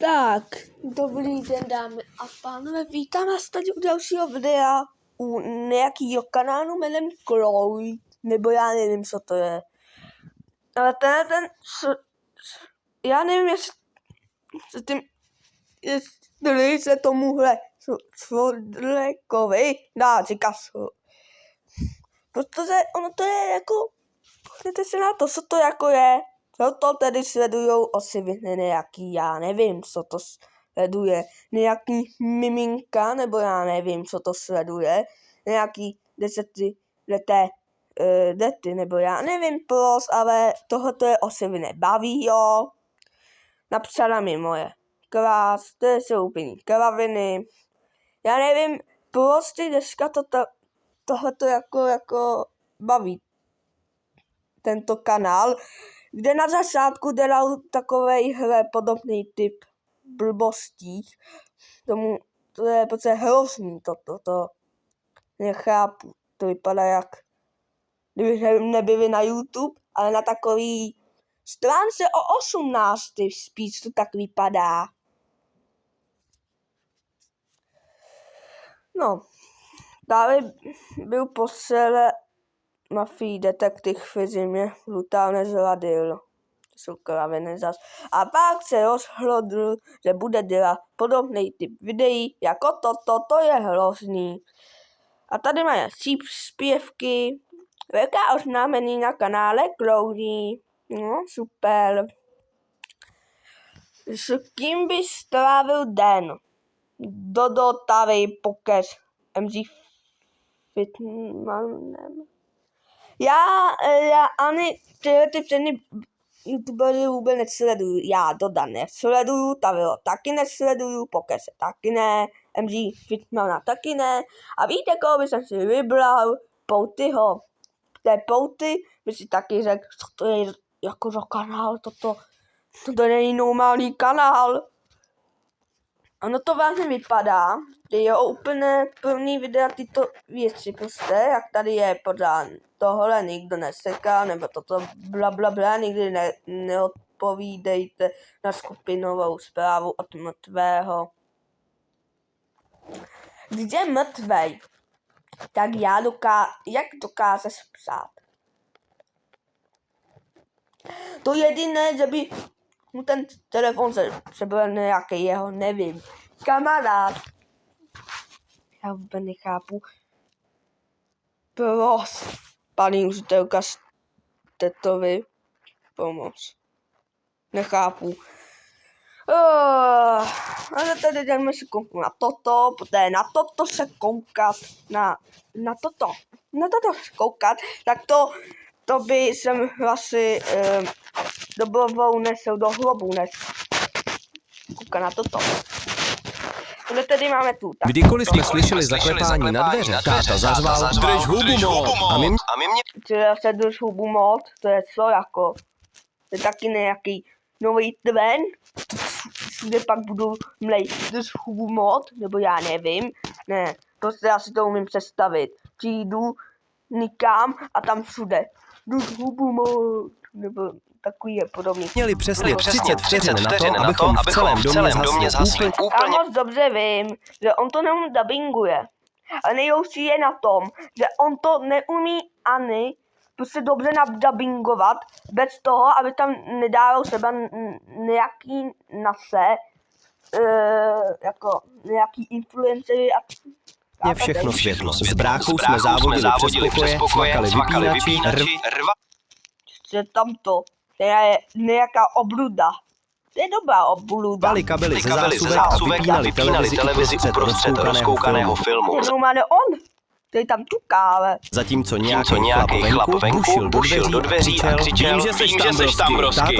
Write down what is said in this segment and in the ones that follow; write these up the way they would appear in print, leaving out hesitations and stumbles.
Tak, dobrý den dámy a pánové, vítám vás tady u dalšího videa u nějakýho kanálu jménem Chloe, nebo já nevím, co to je. Ale já nevím, jestli se tomuhle člověkovi dá říkat, protože ono to je jako, podívejte se na to, co to jako je. Co to tedy sledujou osivy, nějaký, já nevím, co to sleduje, nějaký miminka, nebo já nevím, co to sleduje, nějaký desetileté dety, nebo já nevím proč, ale tohoto je osivy nebaví, jo. Napsala mi moje krás, to jsou úplný kraviny, já nevím, proč ty dneska tohleto jako baví tento kanál, kde na začátku dělal takovejhle podobný typ blbostí. To je prostě hrozný, to nechápu. To vypadá jak, kdyby nebyli na YouTube, ale na takový stránce o 18. spíš to tak vypadá. No, dále byl postřele mafii detektiv mě brutálně zradil. To jsou kraviny zas. A pak se rozhodl, že bude dělat podobný typ videí jako to je hrozný. A tady máme zpěvky, velká oznámení na kanále Chloe. No, super. S kým by strávil den? Dodo, Tavy, Pokec, MZ Fitmanem. Já ani ty všechny youtubery vůbec nesleduju. Já Doda nesleduju, Tavilo taky nesleduju, Pokese taky ne, MZ Fitmana taky ne. A víte, koho bych si vybral? Poutyho. Té Pouty by si taky řekl, co to je jako za kanál, to není normální kanál. Ono to vážně vypadá, že je úplně plný videa tyto věci prostě, jak tady je podán. Tohle nikdo neseká, nebo toto blablabla, nikdy neodpovídejte na skupinovou zprávu od mrtvého. Když je mrtvej, tak jak dokáže psát? To jediné, že by mu ten telefon se byl nějaký jeho, nevím, kamarád. Já vůbec nechápu. Proč, paní učitelka Stetovi, pomoc. Nechápu. Ale tady jdeme se koukat na toto, poté na toto se koukat, na toto se koukat, tak to by jsem asi dobrovou nesl do hrobu, než koukat na toto. Ale tady máme tu. Tak. Kdykoliv jsme slyšeli zaklepání na dveře, táta zařval, drž hubu mod. A my se drž hubu mod, to je co jako? To je taky nějaký nový trend, kde pak budu mlejt drž hubu mod, nebo já nevím. Ne, prostě já si to umím představit. Přijdu nikam a tam všude drž hubu mod, nebo takový je podobný. měli přesně 30 vteřin na to, abychom v celém domě zhasli Já moc dobře vím, že on to neudabinguje. Ale nejhorší je na tom, že on to neumí ani prostě dobře nadabingovat, bez toho, aby tam nedával třeba nějaký jako nějaký influencery a všechno světlo. S bráchou jsme závodili přes pokoje, cvakali vypínači, že tamto, která je nějaká obluda. To je dobrá obluda. rvali kabely ze zásuvek a vypínali televizi uprostřed rozkoukaného filmu. Jenom ale on, který tam tuká, ale... Zatímco nějaký chlap venku bušil do dveří a křičel, vím, že seš tam brosky.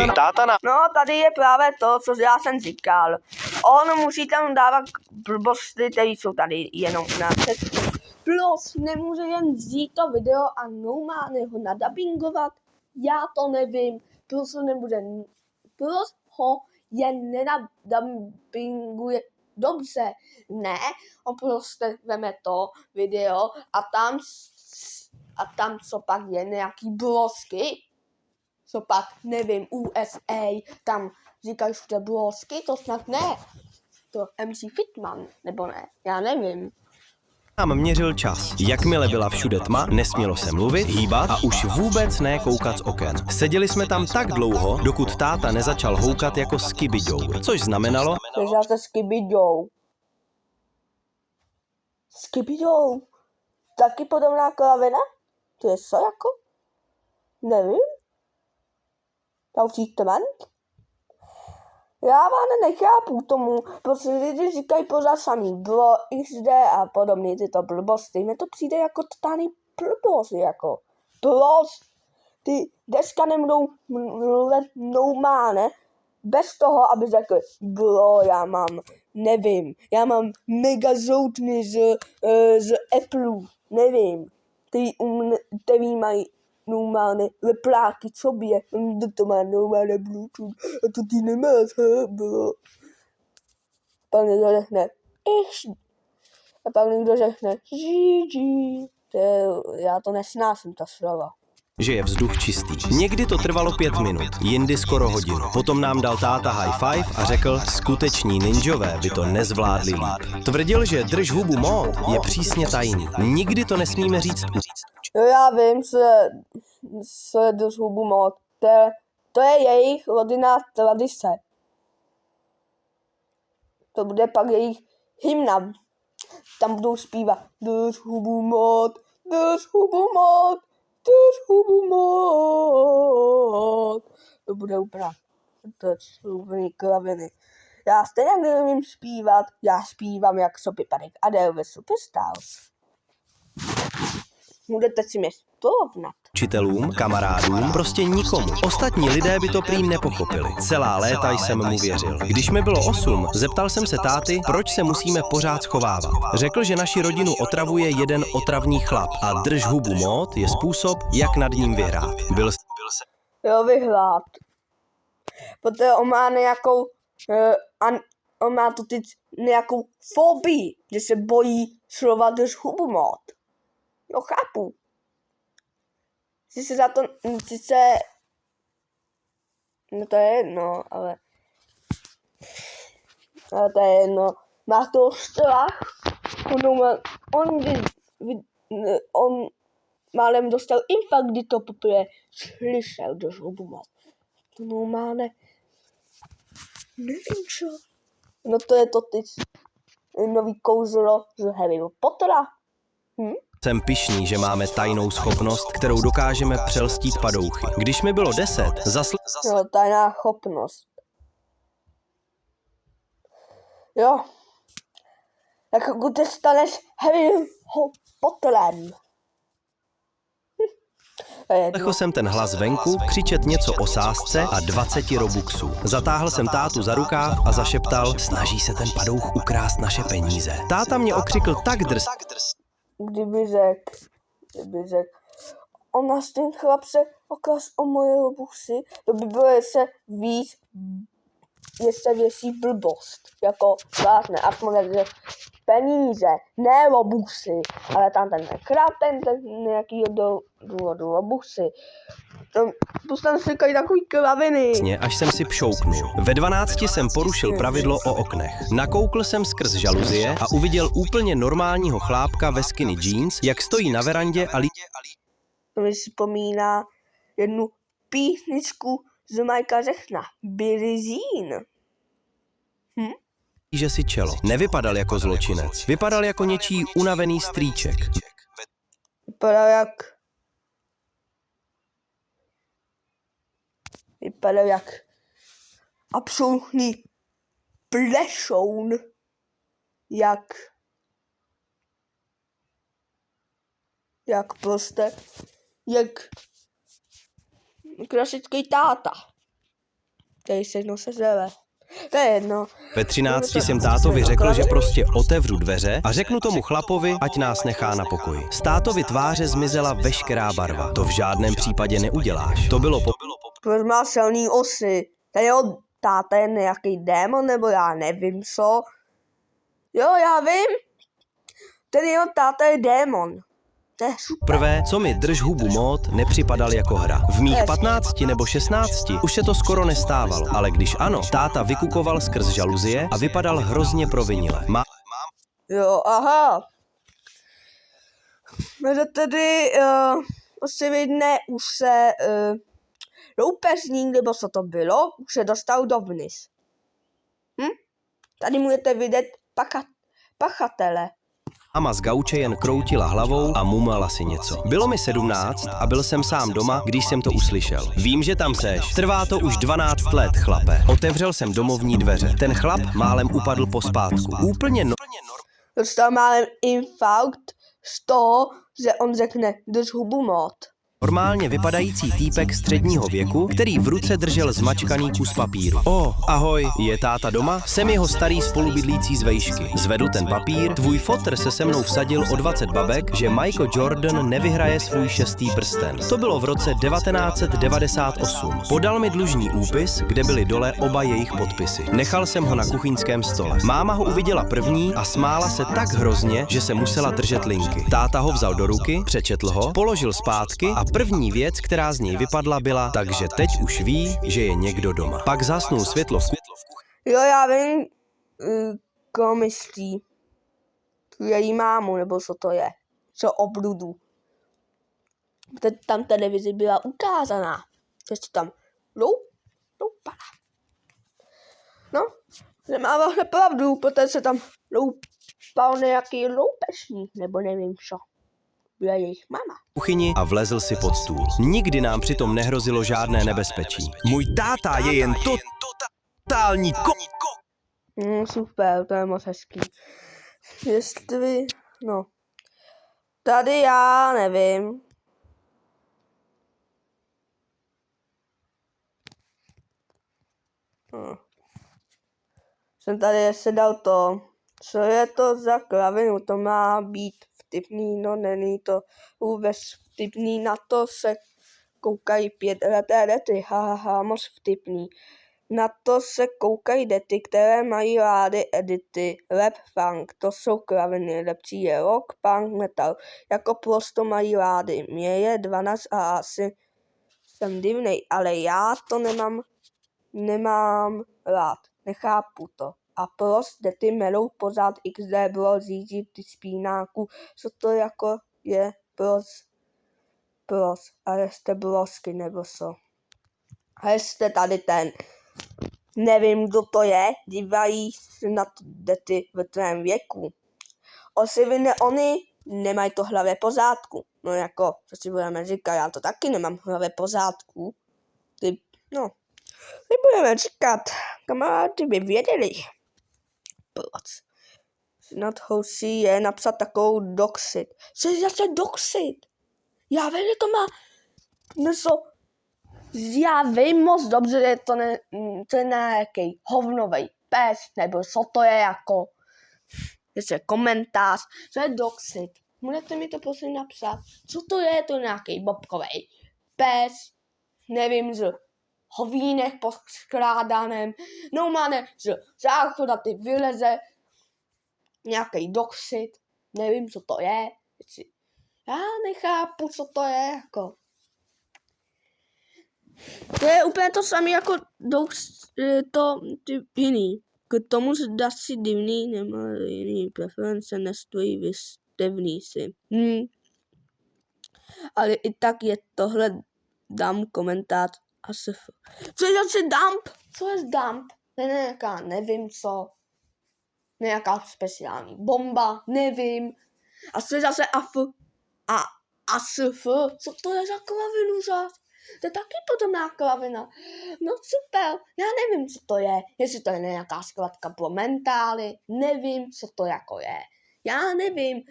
No, tady je právě to, co já jsem říkal. On musí tam dávat blbosti, které jsou tady jenom na cestu. Plus nemůže jen vzít to video a normálně ho nadabingovat. Já to nevím, plus ho jen nenadabinguje dobře. Ne, on prostě veme to video a tam co pak je nějaký blosky, co pak, nevím, USA, tam říkají všude blosky, to snad ne. To MC Fitman, nebo ne, já nevím. Nám měřil čas. Jakmile byla všude tma, nesmělo se mluvit, hýbat a už vůbec ne koukat z oken. Seděli jsme tam tak dlouho, dokud táta nezačal houkat jako skibiďou, což znamenalo, Takže já se Skibidou. Skibidou. Taky podobná kravina? To je co jako? Nevím. Další trend? Já vám nechápu tomu, protože lidi říkají pořád samý blo, XD a podobně tyto blbosti. Mně to přijde jako totální blbost, jako. Blbost. Ty dneska nemůžou mluvit normálně, bez toho, aby řekl, bro, já mám, nevím, já mám mega zoutny z Apple, nevím, který mají normálně lepláky v sobě, to má normálně Bluetooth, a to ty nemáš, bro. Pak někdo řekne, a pak někdo řekne, GG. Já to nesnáším, ta slova. že je vzduch čistý. Někdy to trvalo 5 minut, jindy skoro hodinu. Potom nám dal táta high five a řekl, skuteční ninjové by to nezvládli líp. Tvrdil, že drž hubu mód je přísně tajný. Nikdy to nesmíme říct. Jo, já vím, co je drž hubu mód. To je jejich rodinná tradice. To bude pak jejich hymna. Tam budou zpívat drž hubu mód, drž hubu mód. Drž hubu mód. To bude úplně, to jsou úplný kraviny. Já stejně nevím zpívat, já zpívám jak Sopipadek Adele ve Superstars. Budete si mě porovnat. Učitelům, kamarádům, prostě nikomu. Ostatní lidé by to prý nepochopili. Celá léta jsem mu věřil. Když mi bylo 8, zeptal jsem se táty, proč se musíme pořád schovávat. Řekl, že naši rodinu otravuje jeden otravný chlap a drž hubu mód je způsob, jak nad ním vyhrát. Jo, vyhrát. Protože on má nějakou, on má tu teď nějakou fobii, že se bojí slova drž hubu mód. Jo, chápu. Sice za to, no to je jedno, ale to je jedno. Má to strach, on málem dostal infarkt, kdy to poprvé slyšel drž hubu mód. To normálně, nevím čo. No to je to teď nový kouzlo z Harryho Pottera. Jsem pyšný, že máme tajnou schopnost, kterou dokážeme přelstít padouchy. Když mi bylo 10, No, tajná schopnost. Jo. Jako když te staneš Harryho Potterem. Zaslechl jsem ten hlas venku křičet něco o sázce a 20 robuxů. Zatáhl jsem tátu za rukáv a zašeptal, snaží se ten padouch ukrást naše peníze. Táta mě okřikl tak drz. Kdyby řekl, on nás ten chlap se okras o moje robuxy, to by bylo ještě víc, ještě větší blbost, jako vážně, aspoň peníze, ne robuxy, ale tam ten chlap, ten nějaký důvodu robuxy. To tam se říkají takový kraviny. Až jsem si pšouknul. Ve 12 jsem porušil pravidlo o oknech. Nakoukl jsem skrz žaluzie a uviděl úplně normálního chlápka ve skinny jeans, jak stojí na verandě a To mi připomíná jednu písničku z Majka Řechna. Billie Jean. že si čelo. Nevypadal jako zločinec. Vypadal jako něčí unavený strýček. Vypadal jak absolutní plešoun. Jak klasický táta. Který se jednou seřeve. To je jedno. Ve 13 jsem tátovi řekl, že prostě otevřu dveře a řeknu tomu chlapovi, ať nás nechá na pokoji. Z tátovy tváře zmizela veškerá barva. To v žádném případě neuděláš. To bylo Proč má silný osy? Ten jeho táta je nějaký démon, nebo já nevím co. Jo, já vím. Ten jeho táta je démon. To je super. Prvé, co mi drž hubu mód, nepřipadal jako hra. V mých 15 nebo 16 už se to skoro nestávalo, ale když ano, táta vykukoval skrz žaluzie a vypadal hrozně provinile. Jo, aha. Takže tedy očividně už se loupežník, nebo co to bylo, už se dostal dovnitř. Tady můžete vidět pachatele. Máma z gauče jen kroutila hlavou a mumlala si něco. Bylo mi 17 a byl jsem sám doma, když jsem to uslyšel. Vím, že tam seš. Trvá to už 12 let, chlape. Otevřel jsem domovní dveře. Ten chlap málem upadl pospátku. Úplně Dostal málem infarkt z toho, že on řekne drž hubu mód. normálně vypadající týpek středního věku, který v ruce držel zmačkaný kus papíru. Ahoj, je táta doma? Jsem jeho starý spolubydlící z vejšky. Zvedl ten papír, tvůj fotr se mnou vsadil o 20 babek, že Michael Jordan nevyhraje svůj 6. prsten. To bylo v roce 1998. Podal mi dlužní úpis, kde byly dole oba jejich podpisy. Nechal jsem ho na kuchyňském stole. Máma ho uviděla první a smála se tak hrozně, že se musela držet linky. Táta ho vzal do ruky, přečetl ho, položil zpátky a první věc, která z něj vypadla, byla, takže teď už ví, že je někdo doma. Pak zhasnul světlo v Jo, já vím, koho myslí. Tu její mámu, nebo co to je. Co obludu. Teď tam televizi byla ukázaná. Ještě tam loupala. No, že má vlastně pravdu, protože se tam loupal nějaký loupešník, nebo nevím co. Byla jejich mama. kuchyni a vlezl si pod stůl. Nikdy nám přitom nehrozilo žádné nebezpečí. Můj táta je jen totální Super, to je moc hezký. Jestli, no. Tady já nevím. Jsem tady se dal to. Co je to za kravinu? To má být vtipný, no není to vůbec vtipný. Na to se koukají 5leté děti, moc vtipný. Na to se koukají děti, které mají rády edity, rap, funk, to jsou kraviny, lepší je rock, punk, metal, jako prostě mají rády. Mě je 12 a asi jsem divnej, ale já to nemám rád, nechápu to. A prostě ty melou pořád XD bylo zjíždí ty spínáku, co to jako je a jste blosky nebo co. A jste tady ten, nevím kdo to je, dívají se na to děti v tvém věku. Očividně oni nemají to hlavě pořádku. No jako, co si budeme říkat, já to taky nemám hlavě pořádku. Ty budeme říkat, kamarádi by věděli. Proč? Snad housí je napsat takovou doxit. Co je zase doxit? Já vím, že to má něco. Já vím moc dobře, že to je nějaký hovnovej pes, nebo co to je jako. Jestli komentář, co je doxit. Můžete mi to prosím napsat? Co to je nějaký bobkovej pes, nevím, z hovínek poskládaném, no máne z záchoda ty vyleze, nějaký doxit, nevím, co to je. Já nechápu, co to je, jako. To je úplně to samé jako ty jiný. K tomu zda si divný, nemá jiný preference, nestojí vystevný si. Ale i tak je tohle dám komentář ASF. Co je zase dump? Co je dump? To je nějaká, nevím co. Nějaká speciální bomba, nevím. A co je zase ASF? Co to je za klavinu zas? To je taky podobná klavina. No super, já nevím, co to je. Jestli to je nějaká skladka pro mentály, nevím, co to jako je. Já nevím.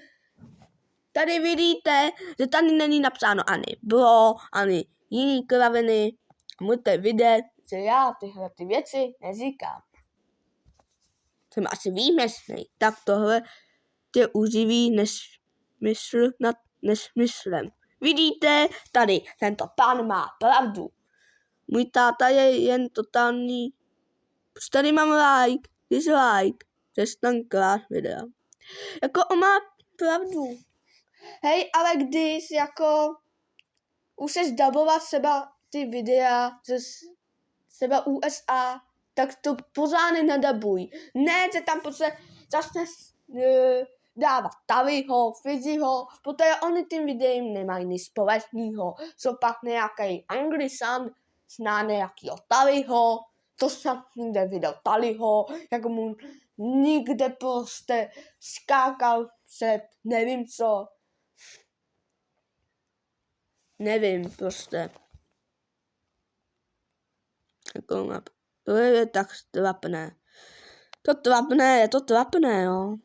Tady vidíte, že tady není napsáno ani bro, ani jiný kraviny. Můžete vidět, že já tyhle ty věci neříkám. Jsem asi výjimečný. Tak tohle je uživý nesmysl nad nesmyslem. Vidíte, tady tento pán má pravdu. Můj táta je jen totální. Tady mám like, dislike, přestaň krát videa. Jako on má pravdu. Hej, ale když jako už seš dabovat třeba ty videa ze třeba USA, tak to pořádně nadabuj. Ne, že tam prostě začne dávat Taliho, Fiziho, protože oni tím videem nemají nic společného. Jsou pak nějaký Anglisan, zná nějakýho Taliho, to jsem nikde viděl Taliho, jak mu nikde prostě skákal před nevím co. Nevím prostě. To je tak trapné. Je to trapné, jo.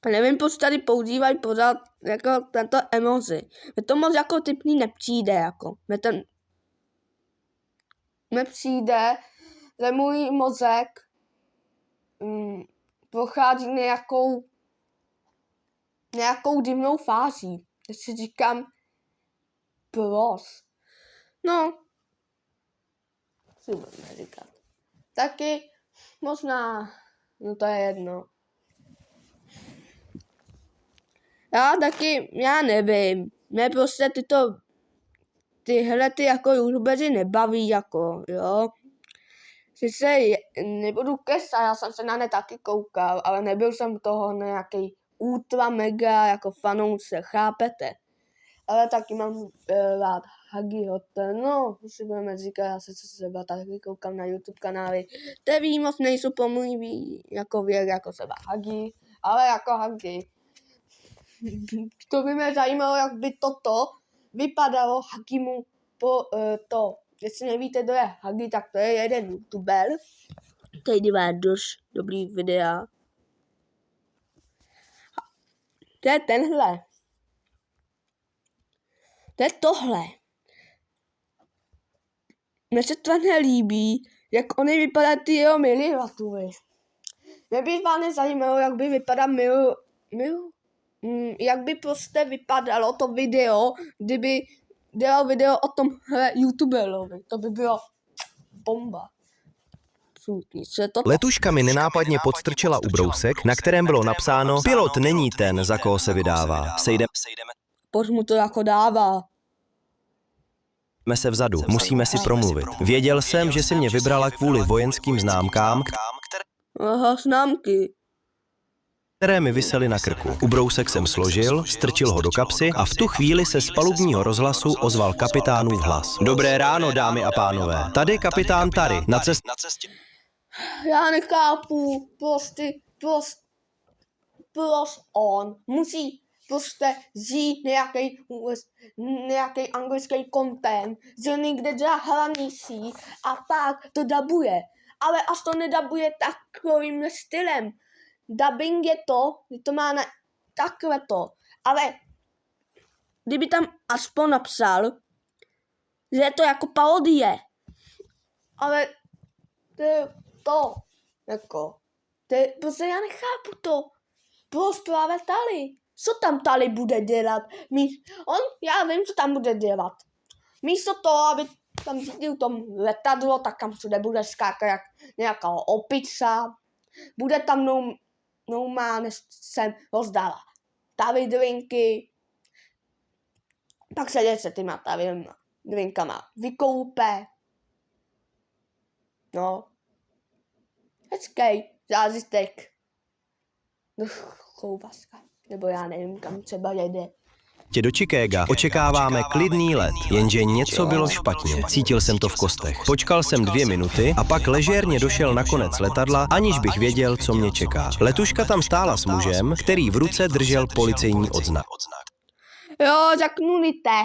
A nevím, proč tady používají pořád jako tento emoji. Mě to moc jako typný nepřijde, jako. Mně přijde, že můj mozek prochází nějakou divnou fází. Já si říkám, no, si budeme říkat. Taky možná, no to je jedno. Já nevím, mě prostě tyhle jako youtubeři nebaví, jako, jo. Sice nebudu kesat, já jsem se na ně taky koukal, ale nebyl jsem toho nějaký ultra mega jako fanoušek, chápete? Ale taky mám rád Huggyho, no, si budeme říkat, já se třeba taky koukám na YouTube kanály, který moc nejsou pomluvý jako věk, jako třeba Huggy, ale jako Huggy. To by mě zajímalo, jak by toto vypadalo Huggymu po to. Jestli nevíte, kdo je Huggy, tak to je jeden youtuber, který dělá dost dobrý videa. To je tenhle. To je tohle. Mně se to nelíbí, jak oni vypadají ty jeho milivatury. Mě by vás nezajímalo, jak by vypadal jak by prostě vypadalo to video, kdyby dělal video o tomhle youtuberovi. To by bylo bomba. Letuška mi nenápadně podstrčila ubrousek, na kterém bylo napsáno: pilot není ten, za koho se vydává. Sejdeme Proč mu to jako dává? se vzadu, musíme si promluvit. Věděl jsem, že si mě vybrala kvůli vojenským známkám, Aha, známky. které mi visely na krku. Ubrousek jsem složil, strčil ho do kapsy a v tu chvíli se z palubního rozhlasu ozval kapitánův hlas. Dobré ráno, dámy a pánové. Tady kapitán Tary, na cestě. Já nechápu, prostě on musí prostě žít nějaký anglický content, že někde dělá hranicí a tak to dabuje. Ale až to nedabuje takovým stylem. Dubbing je to má na takhle to. Ale kdyby tam aspoň napsal, že je to jako parodie. Ale prostě já nechápu to. Proč právě Tali? Co tam Tali bude dělat? Já vím, co tam bude dělat. Místo toho, aby tam řídil tom letadlo, tak tam všude bude skákat jak nějaká opica. Bude tam normálně jsem rozdala Tali drinky. Pak se těma Tali drinkama vykoupe. No. Hezký zážitek. Do Chouvaska. Nebo já nevím, kam třeba jede. Do Chicaga očekáváme klidný let, jenže něco bylo špatně. Cítil jsem to v kostech. Počkal jsem 2 minuty a pak ležérně došel na konec letadla, aniž bych věděl, co mě čeká. Letuška tam stála s mužem, který v ruce držel policejní odznak. Jo, zaknulite.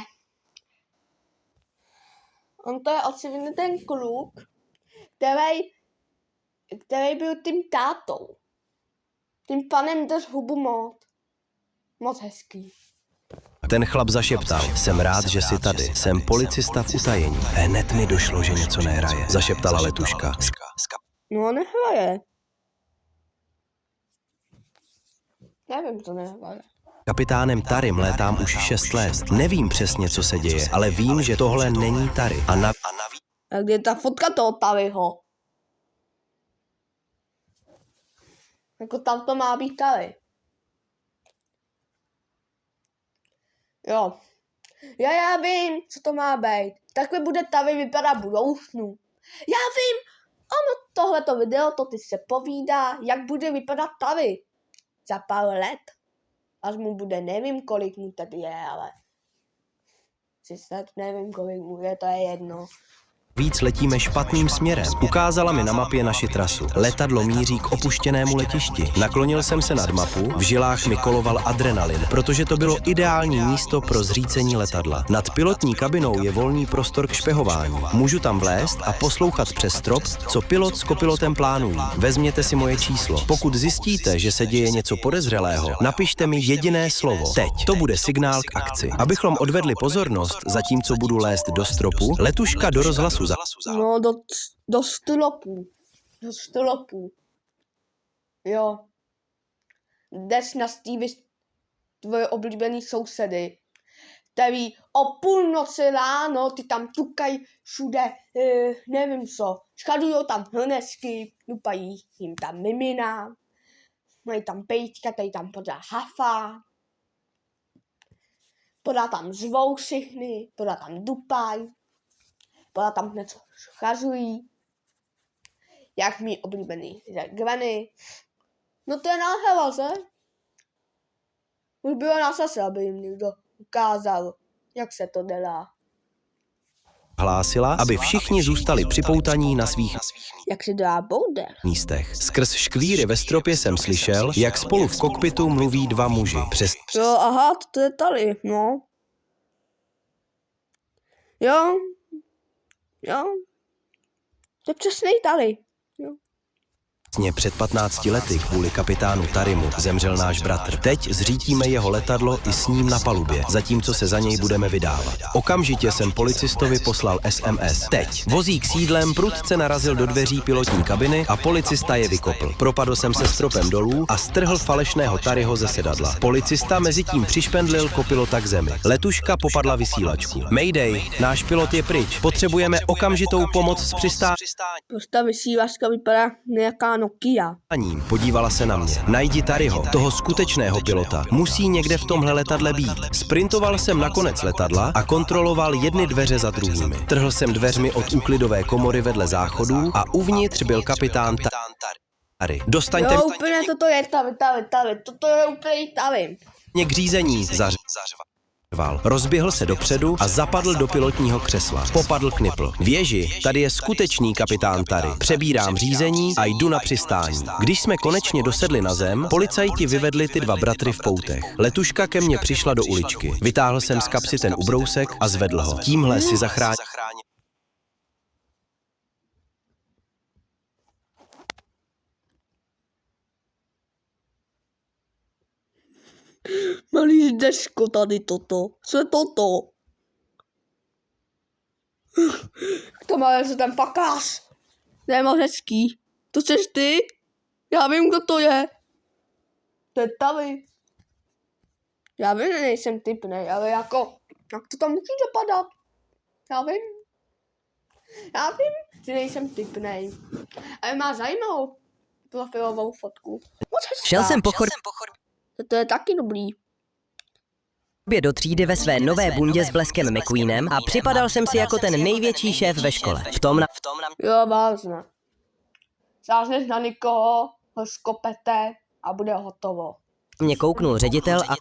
On to je očividně ten kluk, který byl tím tátou. Tím panem drž hubu moc hezký. Ten chlap zašeptal: jsem rád, že jsi tady. Jsem policista v utajení. Hned mi došlo, že něco nehraje, zašeptala letuška. No, nehraje. Nevím, co nehraje. Kapitánem Tarym létám už 6 let. Nevím přesně, co se děje, ale vím, že tohle není Tary. A kde je ta fotka toho Taliho? Jako tam to má být tady. Jo. Já vím, co to má být. Takhle bude tady vypadat v budoucnu. Já vím, ono tohleto video, to ty se povídá, jak bude vypadat tady. Za pár let. Až mu bude, nevím, kolik mu tady je, ale 30, nevím, kolik mu je, to je jedno. Víc letíme špatným směrem. Ukázala mi na mapě naši trasu. Letadlo míří k opuštěnému letišti. Naklonil jsem se nad mapu, v žilách mi koloval adrenalin, protože to bylo ideální místo pro zřícení letadla. Nad pilotní kabinou je volný prostor k špehování. Můžu tam vlézt a poslouchat přes strop, co pilot s kopilotem plánují. Vezměte si moje číslo. Pokud zjistíte, že se děje něco podezřelého, napište mi jediné slovo. Teď. To bude signál k akci. Abychom odvedli pozornost, zatímco budu lézt do stropu, letuška do rozhlasu No, do stropů. Do stropů. Jo. Jdeš na tvoje oblíbený sousedy, který o půlnoci ráno ty tam tukají všude, nevím co. Schadujou tam hrnesky, lupají jim tam mimina, mají tam pejčka, tady tam podá hafa, podá tam zvou všichni, podá tam dupaj, podá tam něco schazují, jak mý oblíbený Granny. No to je náhela, že? Už bylo na čase, aby jim někdo ukázal, jak se to dělá. hlásila, aby všichni zůstali připoutaní na svých Jak se dělá boulder. místech. Skrz škvíry ve stropě jsem slyšel, jak spolu v kokpitu mluví dva muži. Jo, aha, to je tady, no. Jo. To je přesně tady. Jo. Před 15 lety kvůli kapitánu Tarimu zemřel náš bratr. Teď zřítíme jeho letadlo i s ním na palubě, zatímco se za něj budeme vydávat. Okamžitě jsem policistovi poslal SMS. Teď. Vozík s jídlem prudce narazil do dveří pilotní kabiny a policista je vykopl. Propadl jsem se stropem dolů a strhl falešného Tariho ze sedadla. Policista mezitím přišpendlil kopilota k zemi. Letuška popadla vysílačku. Mayday, náš pilot je pryč. Potřebujeme okamžitou pomoc s přistáním. Prostě vysílačka vypadá nějaká Nokia. Podívala se na mě. Najdi Tariho, toho skutečného pilota. Musí někde v tomhle letadle být. Sprintoval jsem na konec letadla a kontroloval jedny dveře za druhými. Trhl jsem dveřmi od úklidové komory vedle záchodů a uvnitř byl kapitán Tari. Dostaňte Jo, úplně toto je tady. Toto je úplně tady. mě k řízení, zařval. Rozběhl se dopředu a zapadl do pilotního křesla. Popadl knipl. Věži, tady je skutečný kapitán Tari. Přebírám řízení a jdu na přistání. Když jsme konečně dosedli na zem, policajti vyvedli ty dva bratry v poutech. Letuška ke mně přišla do uličky. Vytáhl jsem z kapsy ten ubrousek a zvedl ho. Tímhle si zachránil. Malý deško tady toto. Co je toto? To má že ten fakář. Nemořecký. To jsi ty? Já vím, kdo to je. To je tady. Já vím, že nejsem typnej, ale jako, jak to tam musí dopadat? Já vím, že nejsem typnej. Ale má zajímavou profilovou fotku. Šel jsem po To je taky dobrý. chodbě do třídy ve své nové bundě s bleskem McQueenem a připadal jsem si jako ten největší šéf ve škole. V tom Jo, vážně. Sáhneš na někoho, ho skopete a bude hotovo. mě kouknul ředitel a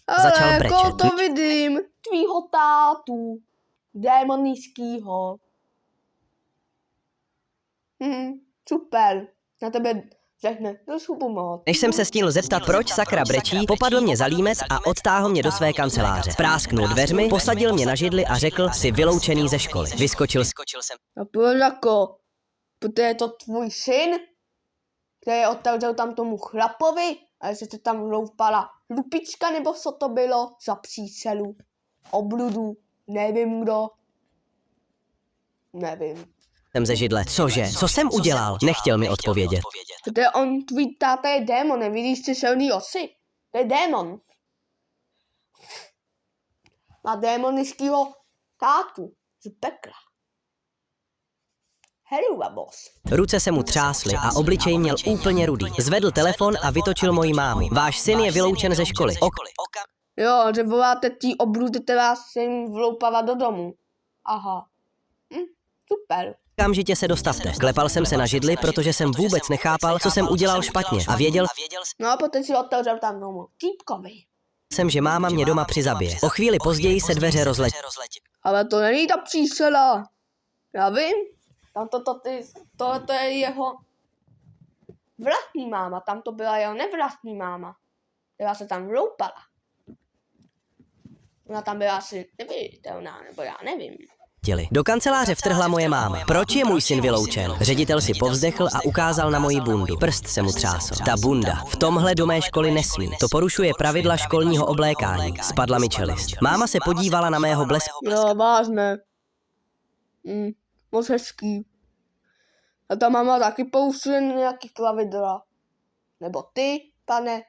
Ale začal jako brečet. to vidím, tvýho tátu, démonickýho. Super, na tebe řekne, to jsou pomoc. Než jsem se stihl zeptat, proč sakra brečí, popadl mě za límec a odtáhl mě do své kanceláře. Prásknul dveřmi, posadil mě na židli a řekl, jsi vyloučený ze školy. Vyskočil jsem. A proč jako, protože je to tvůj syn, který otevřel tam tomu chlapovi, a jestli se tam vloupala lupička, nebo co to bylo, za příčelu, obludu, nevím kdo, nevím. Jsem ze židle. Cože? Co jsem udělal? Nechtěl mi odpovědět. Protože on, tvůj táta je démon, nevidíš ty silný osy? To je démon. Má démonickýho tátu z pekla. Hello, boss. Ruce se mu třásly a obličej měl úplně rudý. Zvedl telefon a vytočil moji mámu. Váš syn je vyloučen ze školy. Jo, že voláte tý obludete vás sem vloupava do domu. Aha. Super. Okamžitě se dostavte. Klepal jsem se na židli, protože jsem vůbec nechápal, co jsem udělal špatně a věděl No a potom si otevřel tam domu. Týpkovi. jsem, že máma mě doma přizabije. O chvíli později se dveře rozletí. Ale to není ta příšera. Já vím. Tam to je jeho vlastní máma. Tam to byla jeho nevlastní máma. Která se tam vloupala. Ona tam byla asi neviditelná, nebo já nevím. Do kanceláře vtrhla moje máma. Proč je můj syn vyloučen? Ředitel si povzdechl a ukázal na moji bundu. Prst se mu třásl. Ta bunda. V tomhle do mé školy nesmí. To porušuje pravidla školního oblékání. Spadla mi čelist. Máma se podívala na mého blesku. Jo, vážně. Moc hezký. A ta máma taky pouštěl nějaký pravidla. Nebo ty, pane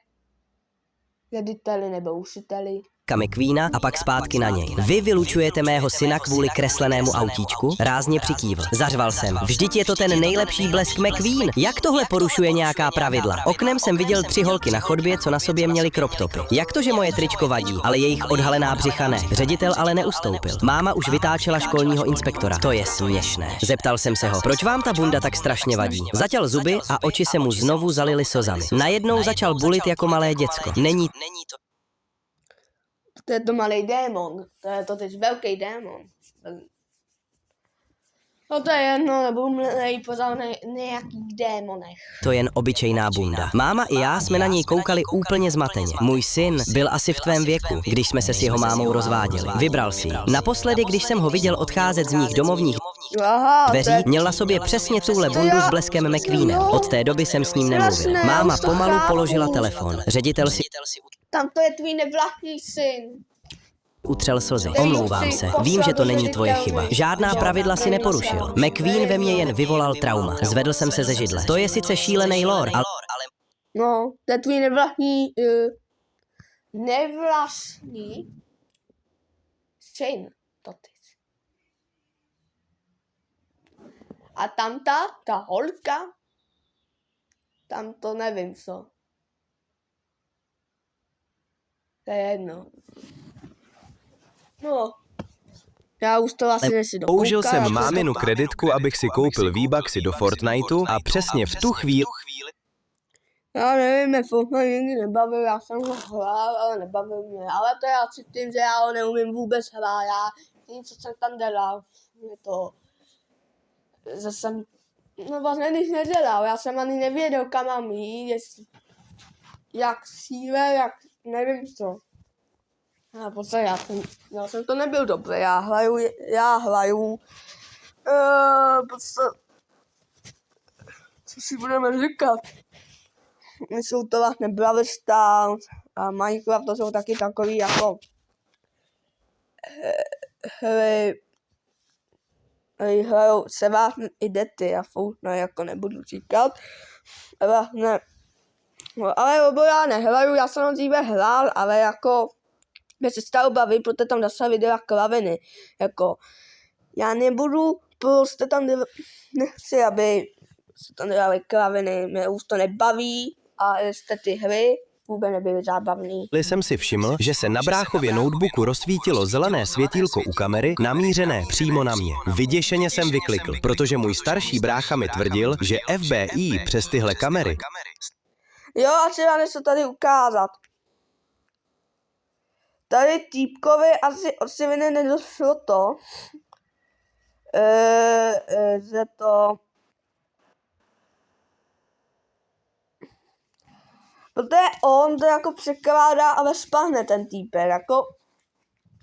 řediteli nebo učiteli. McQueena a pak zpátky na něj. Vy vylučujete mého syna kvůli kreslenému autíčku? Rázně přikývl. Zařval jsem. Vždyť je to ten nejlepší blesk McQueen. Jak tohle porušuje nějaká pravidla? Oknem jsem viděl 3 holky na chodbě, co na sobě měly crop topy. Jak to, že moje tričko vadí, ale jejich odhalená břicha ne? Ředitel ale neustoupil. Máma už vytáčela školního inspektora. To je směšné. Zeptal jsem se ho, proč vám ta bunda tak strašně vadí? Zatěl zuby a oči se mu znovu zalily slzami. Najednou začal bulit jako malé děcko. Není to. To je to malý démon. To je to teď velký démon. No to je jedno, nebudu mluvit pořád nějakých démonech. To jen obyčejná bunda. Máma i já jsme na něj koukali úplně zmateně. Můj syn byl asi v tvém věku, když jsme se s jeho mámou rozváděli. Vybral si ji. Naposledy, když jsem ho viděl odcházet z mých domovních dveří, měl na sobě přesně tuhle bundu s bleskem McQueenem. Od té doby jsem s ním nemluvil. Máma pomalu položila telefon. Ředitel si tam to je tvůj nevlastní syn. utřel slzy. Omlouvám se. Vím, že to není tvoje chyba. Žádná pravidla si neporušil. McQueen ve mně jen vyvolal trauma. Zvedl jsem se ze židle. To je sice šílený lore, ale... No, to je tvůj nevlastní syn. To ty. A tam ta holka, tam to nevím co. To je jedno. No, já už to asi nesi dokoukám. Použil jsem máminu kreditku, abych si koupil V-Bucksy do Fortniteu a přesně v tu chvíli... Já nevím, mě Fortnite nikdy nebavil, já jsem ho hrál, ale nebavil mě. Ale to je asi tím, že já ho neumím vůbec hrát, já nic, co jsem tam dělal, je to... Že jsem... No vlastně nic nedělal, já jsem ani nevěděl, kam mám jít, jak síle, jak nevím co. A prostě já jsem to nebyl dobrý, já hraju, prostě, co si budeme říkat. Jsou to vlastně Brawl Stars a Minecraft, to jsou taky takový jako hrajou se vlastně i děti a Fortnite jako nebudu říkat. Vlastně, no, ale obo já nehraju, já jsem ho dříve hrál, ale jako mě se stalo bavit, protože tam zase videla kraviny. Jako, já nebudu prostě tam, nechci, aby se tam dělali kraviny, mě už to nebaví a jste ty hry vůbec nebyly zábavný. jsem si všiml, že se na bráchově notebooku rozsvítilo zelené světýlko u kamery, namířené přímo na mě. Vyděšeně jsem vyklikl, protože můj starší brácha mi tvrdil, že FBI přes tyhle kamery... Jo, a třeba něco tady ukázat. Tady týpkovi asi od Siviny nedošlo to, že to... Protože on to jako překládá, ale spahne ten týpek, jako...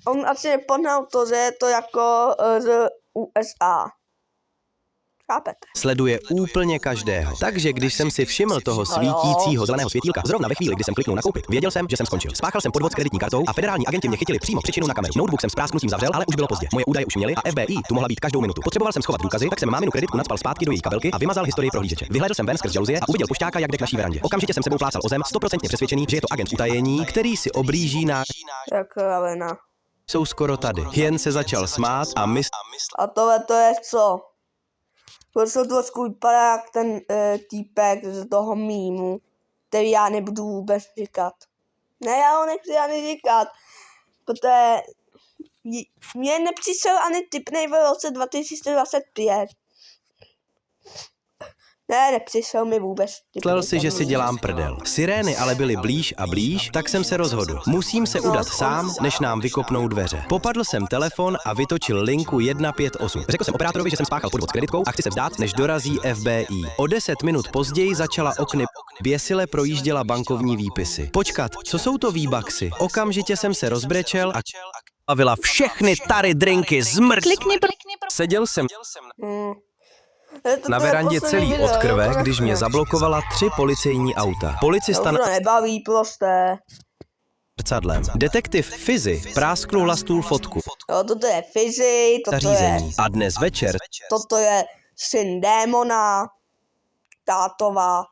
On asi nepoznal to, že je to jako z USA. Chápete? Sleduje úplně každého. Takže když jsem si všiml toho svítícího zeleného světýlka, zrovna ve chvíli, kdy jsem kliknul nakoupit, věděl jsem, že jsem skončil. Spáchal jsem podvod s kreditní kartou a federální agenti mě chytili přímo příčinou na kameru. Notebook jsem s prásknutím zavřel, ale už bylo pozdě. Moje údaje už měli a FBI tu mohla být každou minutu. Potřeboval jsem schovat důkazy, tak jsem máminu kreditku nacpal zpátky do její kabelky a vymazal historii prohlížeče. Vyhlédl jsem ven skrz žaluzie a uviděl pušťáka, jak jde k naší verandě. Okamžitě jsem sebou plácal o zem, 100% přesvědčený, že je to agent z utajení, který si oblíží náš. Jsou skoro tady. Jen se začal smát a A tohle to je co? Prostě trošku vypadá jak ten týpek z toho mýmu, který já nebudu vůbec říkat. Ne, já ho nechci ani říkat, protože mě nepřišel ani tipnej v roce 2025. Ne, nepřišel mi vůbec. Myslel si, že si dělám prdel. Sirény ale byly blíž a blíž, tak jsem se rozhodl. Musím se udat sám, než nám vykopnou dveře. Popadl jsem telefon a vytočil linku 158. Řekl jsem operátorovi, že jsem spáchal podvod s kreditkou a chci se vzdát, než dorazí FBI. O 10 minut později začala okny běsile projížděla bankovní výpisy. Počkat, co jsou to výbaxy? Okamžitě jsem se rozbrečel a bavila všechny tary drinky zmrt. Seděl jsem na verandě celý od krve, když mě zablokovala 3 policejní auta. Policista To nebaví prostě. zrcadlem. Detektiv Fizzy prásknul na stůl fotku Jo, toto je Fizzy, zařízení. A dnes večer toto je syn démona, tátova.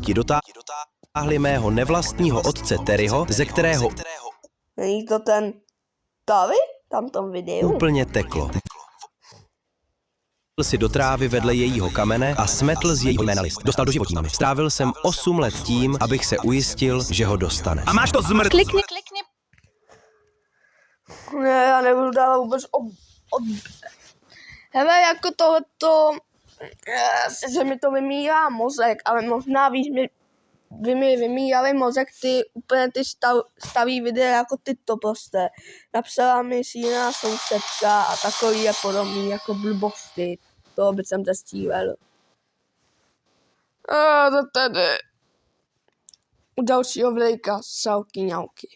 ti dotáhli mého nevlastního otce Terryho, ze kterého Není to ten Tavi? Tam tom videu. úplně teklo. Si do trávy vedle jejího kamene a smetl z jejího jména list. Dostal do životí mami. Strávil jsem 8 let tím, abych se ujistil, že ho dostane. A máš to zmrt. Klikni. Ne, já nebudu dávat vůbec Hele, jako tohleto, že mi to vymírá mozek, ale možná víš, by mi vymíraly mozek ty starý videa jako tyto prostě. Napsala mi jiná sousedka a takový a podobný jako blbosti. To by jsem testíval. A to tedy u dalšího videjka. Čauky, ňauky.